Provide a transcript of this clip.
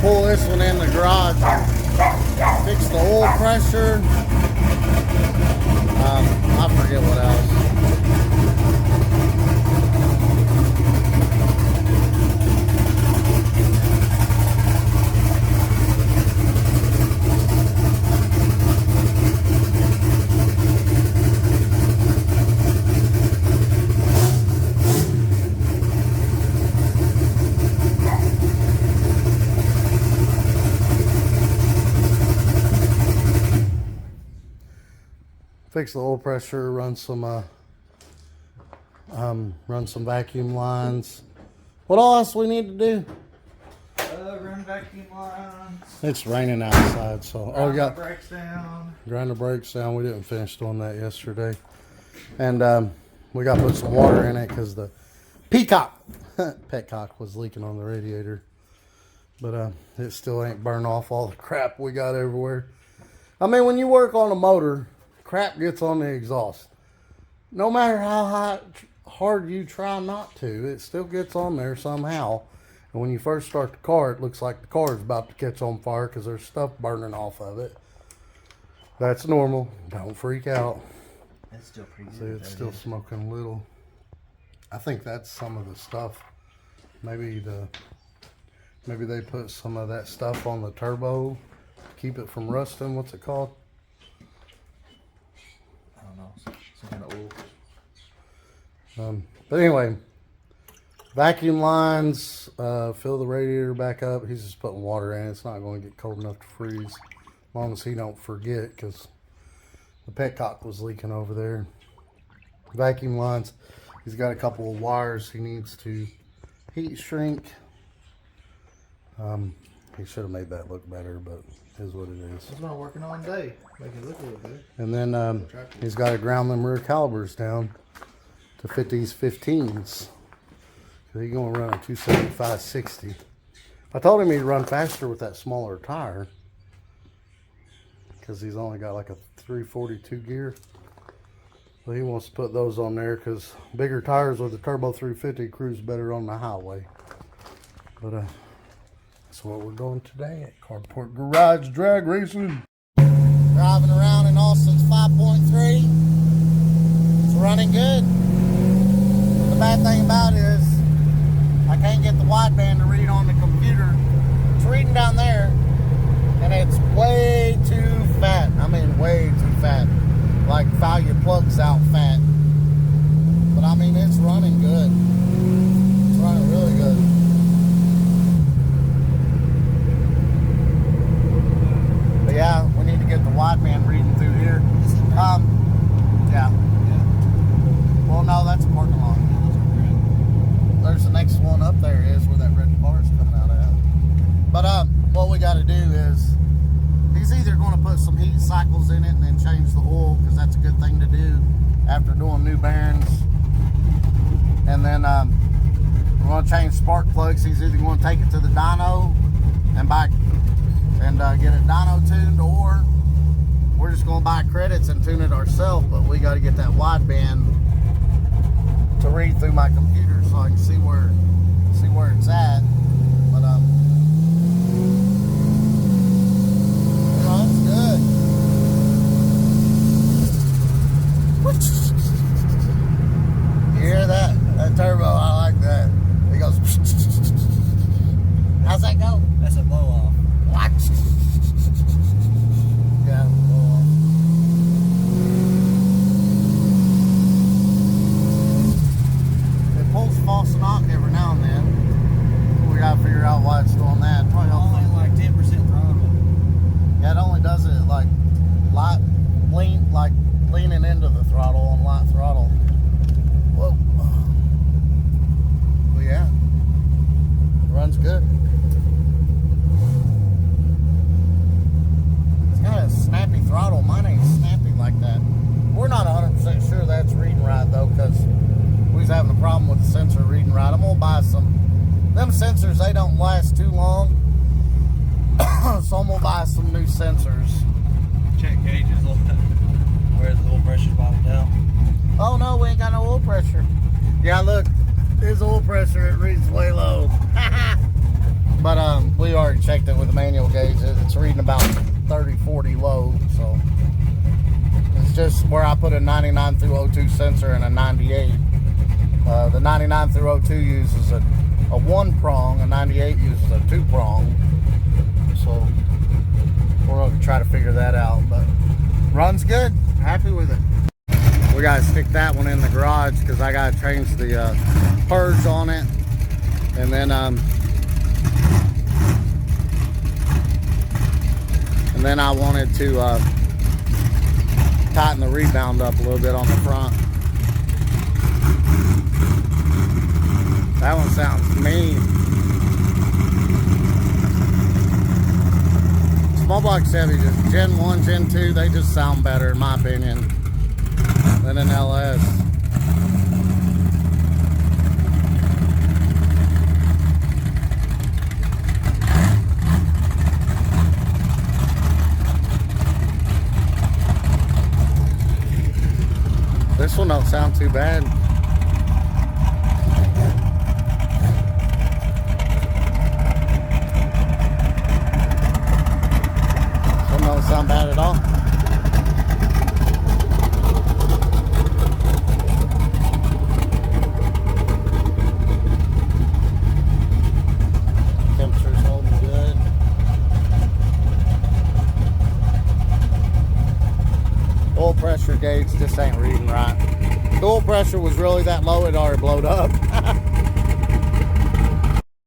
pull this one in the garage, fix the oil pressure. I forget what else. Fix the oil pressure, run some vacuum lines. What else we need to do? Run vacuum lines. It's raining outside, so We got brakes down. Grind the brakes down. We didn't finish doing that yesterday, and we got to put some water in it because the petcock was leaking on the radiator, but it still ain't burned off all the crap we got everywhere. I mean, when you work on a motor, crap gets on the exhaust. No matter how hard you try not to, it still gets on there somehow. And when you first start the car, it looks like the car is about to catch on fire because there's stuff burning off of it. That's normal. Don't freak out. It's still pretty good. See, it's still smoking a little. I think that's some of the stuff. Maybe they put some of that stuff on the turbo, keep it from rusting. What's it called? I don't know. Some kind of oil. But anyway, vacuum lines, fill the radiator back up. He's just putting water in. It's not going to get cold enough to freeze, as long as he don't forget, because the petcock was leaking over there. Vacuum lines. He's got a couple of wires he needs to heat shrink. He should have made that look better, but it is what it is. That's what I'm working on today. Make it look a little good. And then he's got to ground them rear calipers down to fit these 15s. So he's going to run a 275/60. I told him he'd run faster with that smaller tire, because he's only got like a 342 gear. So he wants to put those on there because bigger tires with the turbo 350 cruise better on the highway. But that's what we're doing today at Carport Garage Drag Racing. Driving around in Austin's 5.3. It's running good. The bad thing about it is I can't get the wideband to read on the computer. It's reading down there, and it's way too fat. I mean, way too fat. Like file your plugs out fat. But I mean, it's running good. It's running really good. But yeah, we need to get the wideband reading through here. Yeah. Well, no, that's a parking lot. There's the next one up there is where that red car is coming out of. But what we got to do is, he's either going to put some heat cycles in it and then change the oil, because that's a good thing to do after doing new bearings. And then we're going to change spark plugs. He's either going to take it to the dyno and get it dyno tuned, or we're just going to buy credits and tune it ourselves. But we got to get that wideband to read through my computer so I can see where it's at. But runs good. You hear that? That turbo, I like that. It goes. How's that go? That's a blow off. What? Yeah, blow off. It pulls false knock every now and then. We gotta figure out why it's doing that. Probably Only like 10% throttle. Yeah, it only does it like leaning into the throttle on light throttle. Whoa. Well, yeah, runs good. It's got a snappy throttle. Mine ain't snappy like that. We're not 100% sure that's reading right though, because we was having a problem with the sensor reading right. I'm gonna buy some. Them sensors, they don't last too long. So I'm gonna buy some new sensors. Check gauges where the oil pressure's bottomed out. Oh no, we ain't got no oil pressure. Yeah, look, his oil pressure, it reads way low. But we already checked checked it with the manual gauge. It's reading about 30, 40 low. So it's just where I put a 99 through 02 sensor and a 98. The 99 through 02 uses a one prong, a 98 uses a two prong. So we're going to try to figure that out, but runs good. Happy with it. We got to stick that one in the garage because I got to change the purge on it, and then I wanted to tighten the rebound up a little bit on the front. That one sounds mean. Small block Chevy, just Gen 1, Gen 2, they just sound better in my opinion than an LS. This one don't sound too bad. Some don't sound bad at all. Temperature's holding good. Oil pressure gauge just ain't reading right. The oil pressure was really that low, it already blowed up.